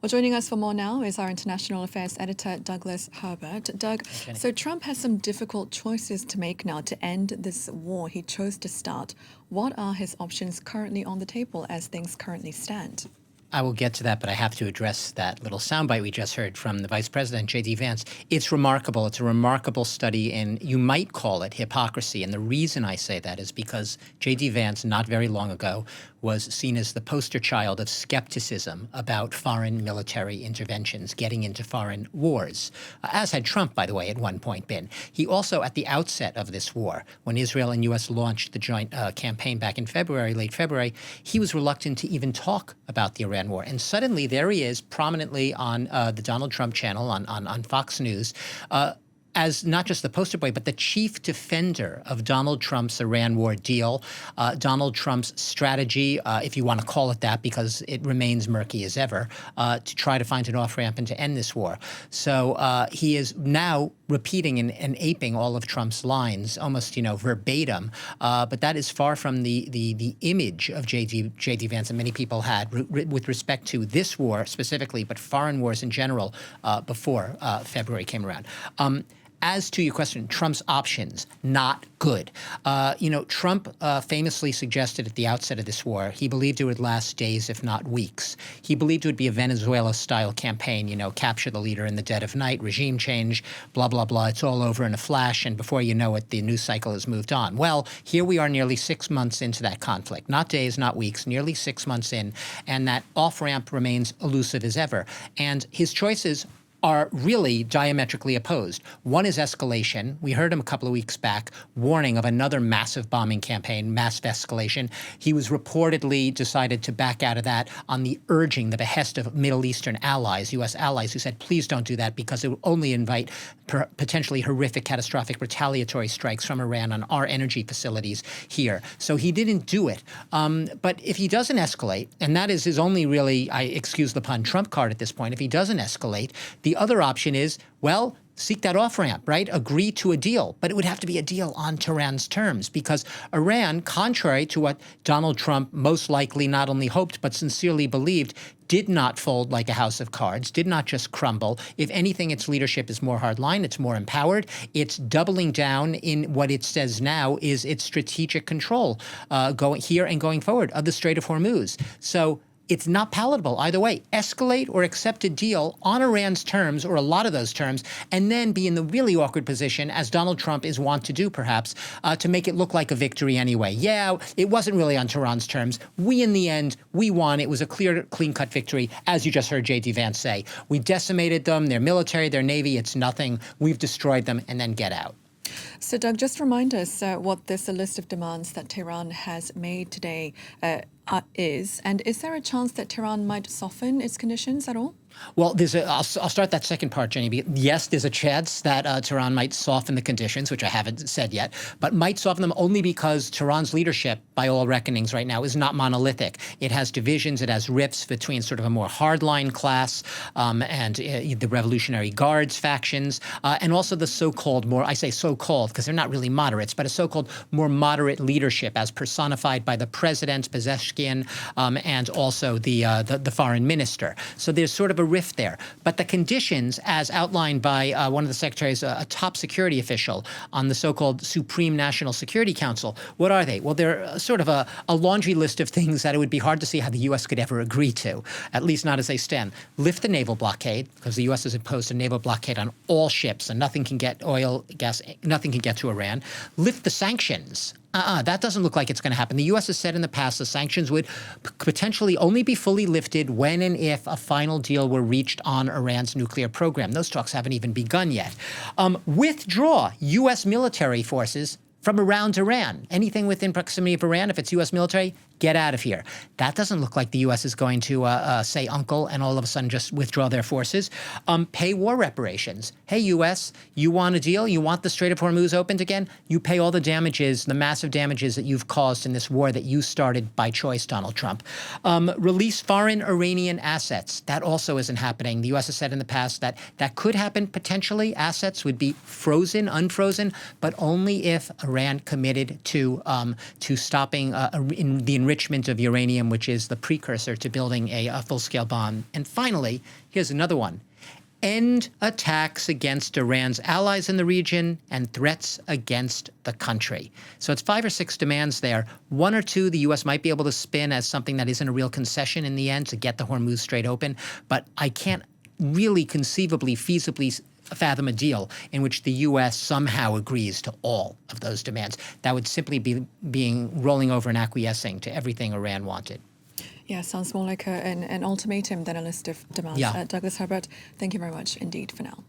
Well, joining us for more now is our international affairs editor, Douglas Herbert. Doug, so Trump has some difficult choices to make now to end this war he chose to start. What are his options currently on the table as things currently stand? I will get to that, but I have to address that little soundbite we just heard from the Vice President, J.D. Vance. It's remarkable. It's a remarkable study in, you might call it, hypocrisy. And the reason I say that is because J.D. Vance, not very long ago, was seen as the poster child of skepticism about foreign military interventions, getting into foreign wars, as had Trump, by the way, at one point been. He also, at the outset of this war, when Israel and U.S. launched the joint campaign back in February, late February, he was reluctant to even talk about the Iran war. And suddenly there he is prominently on the Donald Trump channel on Fox News, as not just the poster boy, but the chief defender of Donald Trump's Iran war deal, Donald Trump's strategy, if you want to call it that, because it remains murky as ever, to try to find an off-ramp and to end this war. So he is now repeating and aping all of Trump's lines, almost, verbatim. But that is far from the image of J.D. Vance that many people had with respect to this war specifically, but foreign wars in general before February came around. As to your question, Trump's options, not good. Trump famously suggested at the outset of this war, he believed it would last days, if not weeks. He believed it would be a Venezuela-style campaign, capture the leader in the dead of night, regime change, blah, blah, blah. It's all over in a flash, and before you know it, the news cycle has moved on. Well, here we are nearly 6 months into that conflict. Not days, not weeks, nearly 6 months in, and that off-ramp remains elusive as ever. And his choices are really diametrically opposed. One is escalation. We heard him a couple of weeks back warning of another massive bombing campaign, massive escalation. He was reportedly decided to back out of that on the urging, the behest of Middle Eastern allies, U.S. allies, who said, please don't do that because it will only invite potentially horrific, catastrophic retaliatory strikes from Iran on our energy facilities here. So he didn't do it. But if he doesn't escalate, and that is his only really, I excuse the pun, trump card at this point, if he doesn't escalate, the other option is, well, seek that off-ramp, right? Agree to a deal. But it would have to be a deal on Tehran's terms because Iran, contrary to what Donald Trump most likely not only hoped but sincerely believed, did not fold like a house of cards, did not just crumble. If anything, its leadership is more hardline, it's more empowered. It's doubling down in what it says now is its strategic control going here and going forward of the Strait of Hormuz. So it's not palatable either way. Escalate or accept a deal on Iran's terms, or a lot of those terms, and then be in the really awkward position, as Donald Trump is wont to do perhaps, to make it look like a victory anyway. Yeah, it wasn't really on Tehran's terms. In the end, we won. It was a clear, clean-cut victory, as you just heard J.D. Vance say. We decimated them, their military, their navy, it's nothing. We've destroyed them, and then get out. So, Doug, just remind us what this list of demands that Tehran has made today is. And is there a chance that Tehran might soften its conditions at all? Well, I'll start that second part, Jenny. Yes, there's a chance that Tehran might soften the conditions, which I haven't said yet, but might soften them only because Tehran's leadership, by all reckonings right now, is not monolithic. It has divisions, it has rifts between sort of a more hardline class and the Revolutionary Guards factions, and also the so-called I say so-called because they're not really moderates, but a so-called more moderate leadership as personified by the president, Pezeshkian, and also the foreign minister. So there's sort of a rift there. But the conditions, as outlined by one of the secretaries, a top security official on the so-called Supreme National Security Council, what are they? Well, they're sort of a laundry list of things that it would be hard to see how the U.S. could ever agree to, at least not as they stand. Lift the naval blockade, because the U.S. has imposed a naval blockade on all ships, and nothing can get oil, gas, nothing can get to Iran. Lift the sanctions. That doesn't look like it's going to happen. The U.S. has said in the past the sanctions would potentially only be fully lifted when and if a final deal were reached on Iran's nuclear program. Those talks haven't even begun yet. Withdraw U.S. military forces from around Iran. Anything within proximity of Iran, if it's U.S. military, get out of here. That doesn't look like the U.S. is going to say uncle and all of a sudden just withdraw their forces. Pay war reparations. Hey, U.S., you want a deal? You want the Strait of Hormuz opened again? You pay all the damages, the massive damages that you've caused in this war that you started by choice, Donald Trump. Release foreign Iranian assets. That also isn't happening. The U.S. has said in the past that that could happen potentially. Assets would be frozen, unfrozen, but only if Iran committed to stopping the enrichment enrichment of uranium, which is the precursor to building a full-scale bomb. And finally, here's another one. End attacks against Iran's allies in the region and threats against the country. So it's 5 or 6 demands there. 1 or 2 the U.S. might be able to spin as something that isn't a real concession in the end to get the Hormuz Strait open. But I can't really conceivably, feasibly fathom a deal in which the U.S. somehow agrees to all of those demands. That would simply be rolling over and acquiescing to everything Iran wanted. Yeah, sounds more like an ultimatum than a list of demands. Yeah. Douglas Herbert, thank you very much indeed for now.